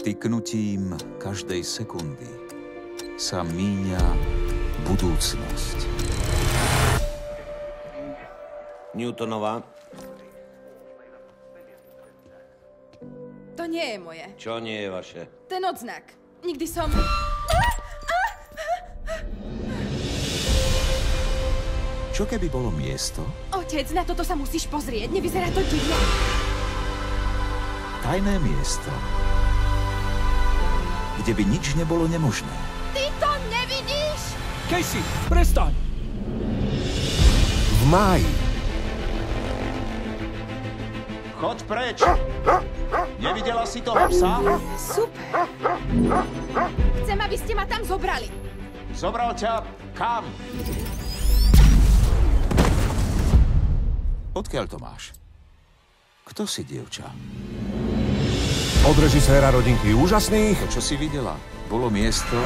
Tiknutím každej sekundy sa míňa budúcnosť. Newtonová. To nie je moje. Čo nie je vaše? Ten odznak. Nikdy som... Čo keby bolo miesto? Otec, na toto sa musíš pozrieť. Nevyzerá to divne. Tajné miesto, kde by nič nebolo nemožné. Ty to nevidíš? Casey, prestaň! V máji. Choď preč! Nevidela si toho psa? Super. Chcem, aby ste ma tam zobrali. Zobral ťa kam? Odkiaľ to máš? Kto si, dievča? Od režiséra Rodinky úžasných. To, čo si videla, bolo miesto,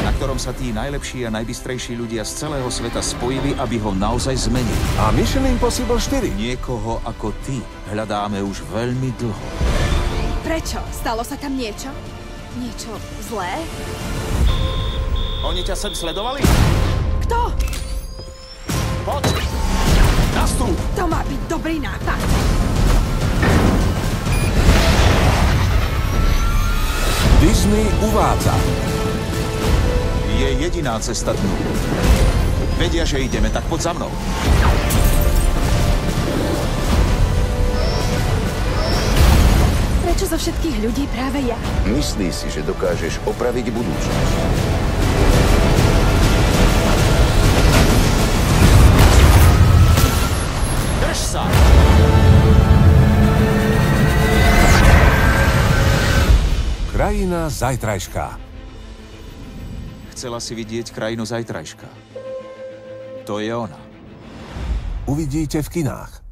na ktorom sa tí najlepší a najbystrejší ľudia z celého sveta spojili, aby ho naozaj zmenili. A Mission Impossible 4. Niekoho ako ty hľadáme už veľmi dlho. Prečo? Stalo sa tam niečo? Niečo zlé? Oni ťa sem sledovali? Kto? Poď! Nastúp! To má byť dobrý nápad. Disney uvádza. Je jediná cesta dnu. Vedia, že ideme, tak poď za mnou. Prečo zo všetkých ľudí práve ja? Myslí si, že dokážeš opraviť budúcnosť. Drž sa! Krajina zajtrajška. Chcela si vidieť krajinu zajtrajška. To je ona. Uvidíte v kinách.